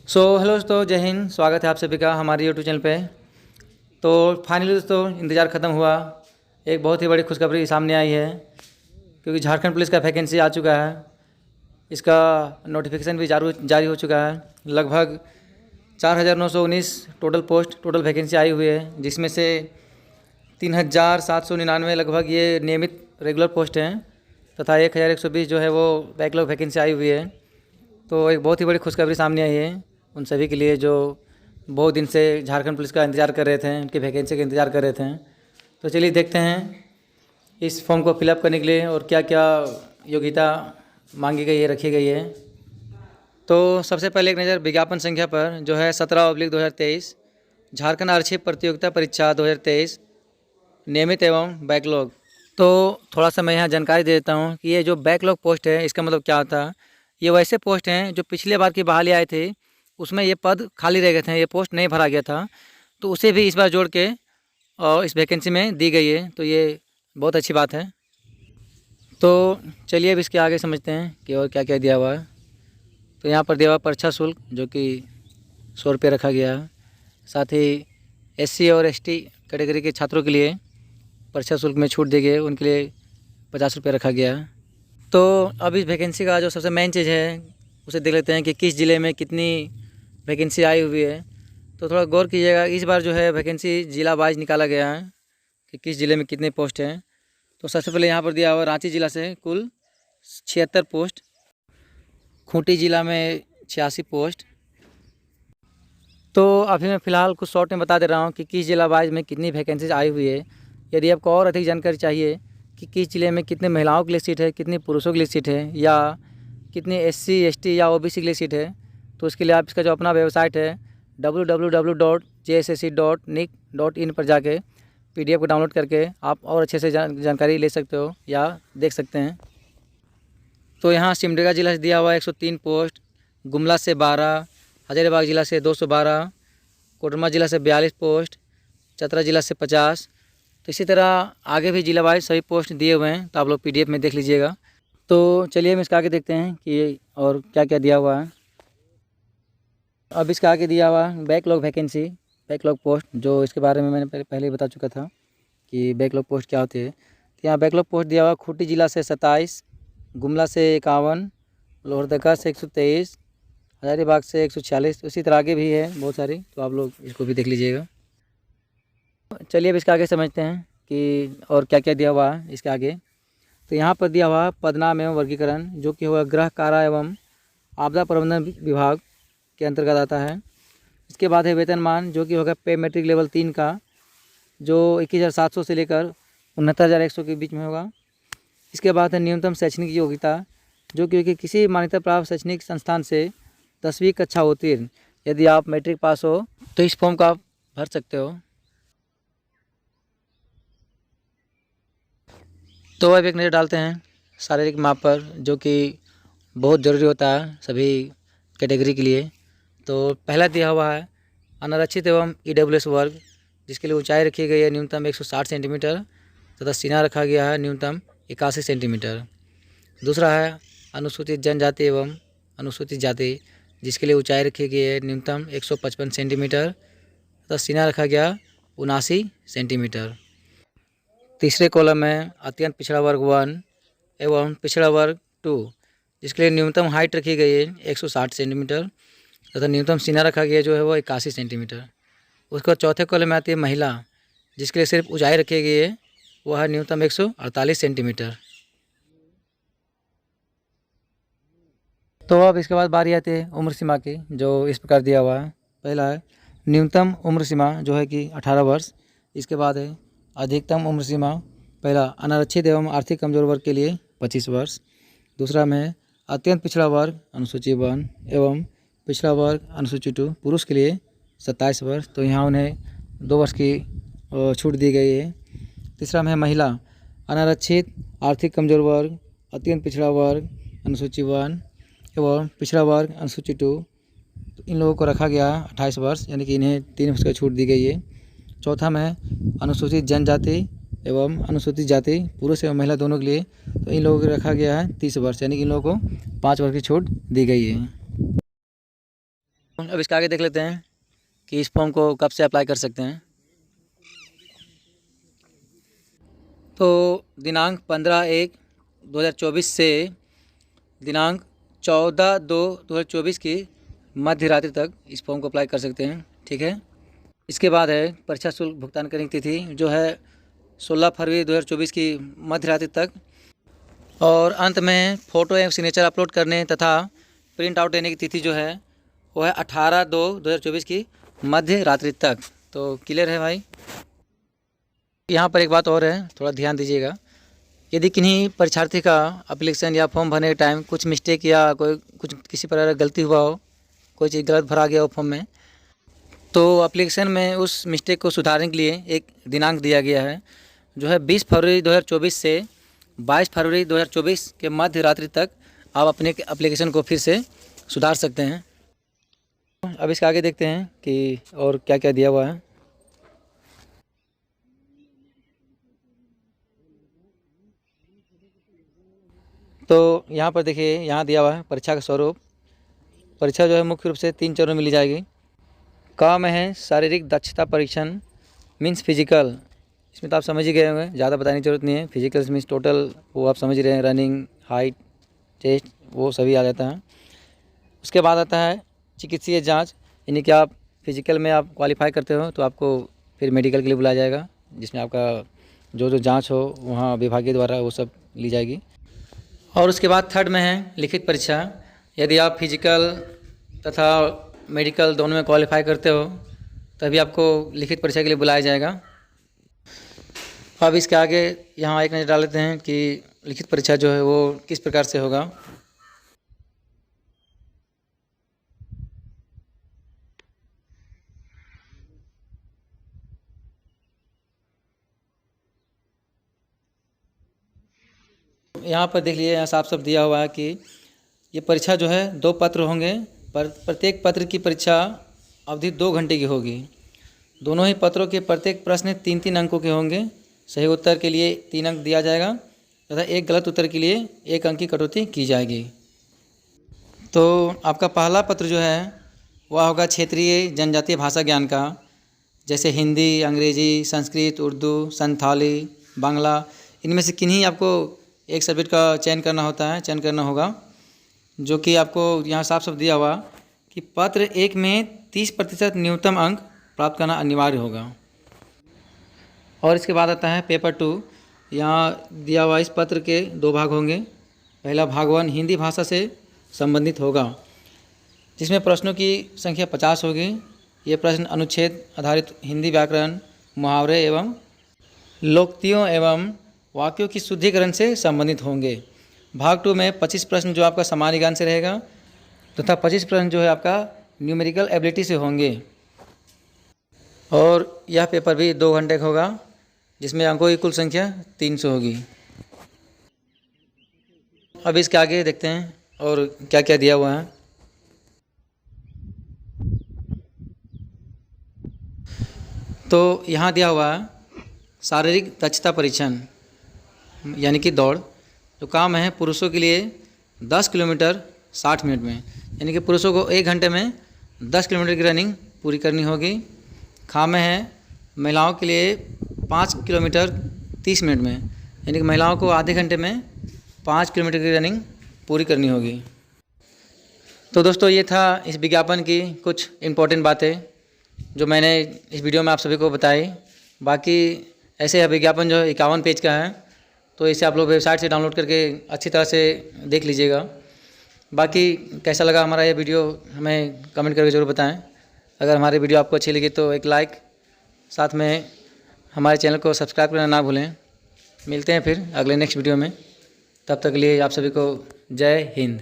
Hello दोस्तों, जय हिंद। स्वागत है आप सभी का हमारे यूट्यूब चैनल पे। तो फाइनली दोस्तों इंतज़ार ख़त्म हुआ। एक बहुत ही बड़ी खुशखबरी सामने आई है, क्योंकि झारखंड पुलिस का वैकेंसी आ चुका है। इसका नोटिफिकेशन भी जारी हो चुका है। लगभग 4,919 टोटल वैकेंसी आई हुई है, जिसमें से 3,799 लगभग ये नियमित रेगुलर पोस्ट हैं तथा 1,120 जो है वो बैकलॉग वैकेंसी आई हुई है। तो एक बहुत ही बड़ी खुशखबरी सामने आई है उन सभी के लिए जो बहुत दिन से झारखंड पुलिस का इंतज़ार कर रहे थे, उनकी वैकेंसी का इंतज़ार कर रहे थे। तो चलिए देखते हैं इस फॉर्म को फिलअप करने के लिए और क्या क्या योग्यता मांगी गई है, रखी गई है। तो सबसे पहले एक नज़र विज्ञापन संख्या पर जो है 17/2023 झारखंड आरक्षी प्रतियोगिता परीक्षा 2023 नियमित एवं बैकलॉग। तो थोड़ा सा मैं यहाँ जानकारी दे देता हूँ कि ये जो बैकलॉग पोस्ट है इसका मतलब क्या होता है। ये वैसे पोस्ट हैं जो पिछले बार की बहाली आए थे, उसमें ये पद खाली रह गए थे, ये पोस्ट नहीं भरा गया था, तो उसे भी इस बार जोड़ के और इस वैकेंसी में दी गई है। तो ये बहुत अच्छी बात है। तो चलिए अब इसके आगे समझते हैं कि और क्या क्या दिया हुआ है। तो यहाँ पर दिया हुआ परीक्षा शुल्क जो कि 100 रुपये रखा गया है। साथ ही SC और ST कैटेगरी के छात्रों के लिए परीक्षा शुल्क में छूट दी गई है, उनके लिए 50 रुपये रखा गया है। तो अब इस वैकेंसी का जो सबसे मेन चीज़ है उसे देख लेते हैं कि किस ज़िले में कितनी वैकेंसी आई हुई है। तो थोड़ा गौर कीजिएगा, इस बार जो है वैकेंसी ज़िला वाइज निकाला गया है कि किस ज़िले में कितने पोस्ट हैं। तो सबसे पहले यहाँ पर दिया हुआ रांची ज़िला से कुल 76 पोस्ट, खूंटी ज़िला में 86 पोस्ट। तो अभी मैं फ़िलहाल कुछ शॉर्ट में बता दे रहा हूँ कि किस ज़िला वाइज में कितनी वैकेंसीज आई हुई है। यदि आपको और अधिक जानकारी चाहिए कि किस ज़िले में कितने महिलाओं के लिए सीट है, कितनी पुरुषों के लिए सीट है, या कितनी SC ST या OBC के लिए सीट है, तो उसके लिए आप इसका जो अपना वेबसाइट है www.jssc.nic.in पर जाके PDF को डाउनलोड करके आप और अच्छे से जानकारी ले सकते हो या देख सकते हैं। तो यहाँ सिमडेगा ज़िला से दिया हुआ 103 पोस्ट, गुमला से 12, हजारीबाग ज़िला से 212, कोडरमा ज़िला से 42 पोस्ट, चतरा ज़िला से 50। तो इसी तरह आगे भी जिला वाइज सभी पोस्ट दिए हुए हैं, तो आप लोग PDF में देख लीजिएगा। तो चलिए हम इसका आगे देखते हैं कि और क्या क्या दिया हुआ है। अब इसका आगे दिया हुआ बैकलॉग वैकेंसी, बैकलॉग पोस्ट, जो इसके बारे में मैंने पहले ही बता चुका था कि बैकलॉग पोस्ट क्या होती है। तो यहाँ बैकलॉग पोस्ट दिया हुआ खूंटी ज़िला से 27, गुमला से 51, लोहरदगा से 123, हजारीबाग से 146। उसी तरह आगे भी है बहुत सारी, तो आप लोग इसको भी देख लीजिएगा। चलिए अब इसके आगे समझते हैं कि और क्या क्या दिया हुआ है इसके आगे। तो यहाँ पर दिया हुआ पदनाम एवं वर्गीकरण, जो कि होगा गृह कारा एवं आपदा प्रबंधन विभाग के अंतर्गत आता है। इसके बाद है वेतनमान, जो कि होगा पे मैट्रिक लेवल 3 का, जो 21,700 से लेकर 69,100 के बीच में होगा। इसके बाद है न्यूनतम शैक्षणिक योग्यता, जो कि किसी मान्यता प्राप्त शैक्षणिक संस्थान से 10वीं कक्षा उत्तीर्ण, यदि आप मैट्रिक पास हो तो इस फॉर्म का आप भर सकते हो। तो अब एक नज़र डालते हैं शारीरिक माप पर, जो कि बहुत ज़रूरी होता है सभी कैटेगरी के लिए। तो पहला दिया हुआ है अनारक्षित एवं EWS वर्ग, जिसके लिए ऊंचाई रखी गई है न्यूनतम 160 सेंटीमीटर तथा सीना रखा गया है न्यूनतम 81 सेंटीमीटर। दूसरा है अनुसूचित जनजाति एवं अनुसूचित जाति, जिसके लिए ऊंचाई रखी गई है न्यूनतम 155 सेंटीमीटर तथा सीना रखा गया 79 सेंटीमीटर। तीसरे कॉलम में अत्यंत पिछड़ा वर्ग 1 एवं पिछड़ा वर्ग 2, जिसके लिए न्यूनतम हाइट रखी गई है 160 सेंटीमीटर तथा न्यूनतम सीना रखा गया जो है वो 81 सेंटीमीटर। उसके बाद चौथे कॉलम में आती है महिला, जिसके लिए सिर्फ ऊंचाई रखी गई है वह है न्यूनतम 148 सेंटीमीटर। तो अब इसके बाद बारी आती है उम्र सीमा की, जो इस प्रकार दिया हुआ है। पहला है न्यूनतम उम्र सीमा, जो है कि 18 वर्ष। इसके बाद है अधिकतम उम्र सीमा, पहला अनारक्षित एवं आर्थिक कमजोर वर्ग के लिए 25 वर्ष। दूसरा में अत्यंत पिछड़ा वर्ग अनुसूची 1 एवं पिछड़ा वर्ग अनुसूची 2 पुरुष के लिए 27 वर्ष, तो यहाँ उन्हें 2 वर्ष की छूट दी गई है। तीसरा में है महिला अनारक्षित आर्थिक कमजोर वर्ग अत्यंत पिछड़ा वर्ग अनुसूची 1 एवं पिछड़ा वर्ग अनुसूची 2, तो इन लोगों को रखा गया 28 वर्ष, यानी कि इन्हें 3 वर्ष की छूट दी गई है। चौथा में अनुसूचित जनजाति एवं अनुसूचित जाति पुरुष एवं महिला दोनों के लिए, तो इन लोगों को रखा गया है 30 वर्ष, यानी कि इन लोगों को 5 वर्ष की छूट दी गई है। अब इसके आगे देख लेते हैं कि इस फॉर्म को कब से अप्लाई कर सकते हैं। तो दिनांक 15/1/2024 से दिनांक 14/2/2024 की मध्य रात्रि तक इस फॉर्म को अप्लाई कर सकते हैं। ठीक है। इसके बाद है परीक्षा शुल्क भुगतान करने की तिथि, जो है 16 फरवरी 2024 की मध्य रात्रि तक। और अंत में फ़ोटो एवं सिग्नेचर अपलोड करने तथा प्रिंट आउट लेने की तिथि जो है वो है 18/2/2024 की मध्य रात्रि तक। तो क्लियर है भाई। यहाँ पर एक बात और है, थोड़ा ध्यान दीजिएगा। यदि किन्हीं परीक्षार्थी का एप्लीकेशन या फॉर्म भरने के टाइम कुछ मिस्टेक या किसी प्रकार गलती हुआ हो, कोई चीज़ गलत भरा गया हो फॉर्म में, तो एप्लीकेशन में उस मिस्टेक को सुधारने के लिए एक दिनांक दिया गया है, जो है 20 फरवरी 2024 से 22 फरवरी 2024 के मध्य रात्रि तक आप अपने एप्लीकेशन को फिर से सुधार सकते हैं। अब इसके आगे देखते हैं कि और क्या क्या दिया हुआ है। तो यहाँ पर देखिए, यहाँ दिया हुआ है परीक्षा का स्वरूप। परीक्षा जो है मुख्य रूप से 3 चरणों में ली जाएगी। क में है शारीरिक दक्षता परीक्षण, मीन्स फिजिकल। इसमें तो आप समझ ही गए होंगे, ज़्यादा बताने की जरूरत नहीं है। फिजिकल मीन्स टोटल, वो आप समझ रहे हैं, रनिंग, हाइट, चेस्ट, वो सभी आ जाता है। उसके बाद आता है चिकित्सीय जांच, यानी कि आप फिजिकल में आप क्वालिफाई करते हो तो आपको फिर मेडिकल के लिए बुलाया जाएगा, जिसमें आपका जो जांच हो वहाँ विभागीय द्वारा वो सब ली जाएगी। और उसके बाद थर्ड में है लिखित परीक्षा। यदि आप फिजिकल तथा मेडिकल दोनों में क्वालिफाई करते हो तभी आपको लिखित परीक्षा के लिए बुलाया जाएगा। अब इसके आगे यहाँ एक नज़र डाल लेते हैं कि लिखित परीक्षा जो है वो किस प्रकार से होगा। यहाँ पर देख लीजिए, यहाँ साफ साफ दिया हुआ है कि ये परीक्षा जो है 2 पत्र होंगे, पर प्रत्येक पत्र की परीक्षा अवधि 2 घंटे की होगी। दोनों ही पत्रों के प्रत्येक प्रश्न 3-3 अंकों के होंगे। सही उत्तर के लिए 3 अंक दिया जाएगा तथा एक गलत उत्तर के लिए 1 अंक की कटौती की जाएगी। तो आपका पहला पत्र जो है वह होगा क्षेत्रीय जनजातीय भाषा ज्ञान का, जैसे हिंदी, अंग्रेजी, संस्कृत, उर्दू, संथाली, बांग्ला। इनमें से किन्हीं आपको एक सब्जेक्ट का चयन करना होगा, जो कि आपको यहाँ साफ साफ दिया हुआ कि पत्र 1 में 30% न्यूनतम अंक प्राप्त करना अनिवार्य होगा। और इसके बाद आता है पेपर 2। यहाँ दिया हुआ इस पत्र के 2 भाग होंगे। पहला भाग 1 हिंदी भाषा से संबंधित होगा, जिसमें प्रश्नों की संख्या 50 होगी। ये प्रश्न अनुच्छेद आधारित हिंदी व्याकरण, मुहावरे एवं लोकोक्तियों एवं वाक्यों की शुद्धिकरण से संबंधित होंगे। भाग 2 में 25 प्रश्न जो आपका सामान्य ज्ञान से रहेगा तथा 25 प्रश्न जो है आपका न्यूमेरिकल एबिलिटी से होंगे। और यह पेपर भी 2 घंटे का होगा, जिसमें अंकों की कुल संख्या 300 होगी। अब इसके आगे देखते हैं और क्या क्या दिया हुआ है। तो यहाँ दिया हुआ है शारीरिक दक्षता परीक्षण, यानी कि दौड़। जो काम है पुरुषों के लिए 10 किलोमीटर 60 मिनट में, यानी कि पुरुषों को 1 घंटे में 10 किलोमीटर की रनिंग पूरी करनी होगी। खा में है महिलाओं के लिए 5 किलोमीटर 30 मिनट में, यानी कि महिलाओं को आधे घंटे में 5 किलोमीटर की रनिंग पूरी करनी होगी। तो दोस्तों, ये था इस विज्ञापन की कुछ इम्पोर्टेंट बातें जो मैंने इस वीडियो में आप सभी को बताई। बाकी ऐसे यह विज्ञापन जो 51 पेज का है, तो इसे आप लोग वेबसाइट से डाउनलोड करके अच्छी तरह से देख लीजिएगा। बाकी कैसा लगा हमारा ये वीडियो हमें कमेंट करके ज़रूर बताएं। अगर हमारी वीडियो आपको अच्छी लगी तो एक लाइक, साथ में हमारे चैनल को सब्सक्राइब करना ना भूलें। मिलते हैं फिर अगले नेक्स्ट वीडियो में। तब तक के लिए आप सभी को जय हिंद।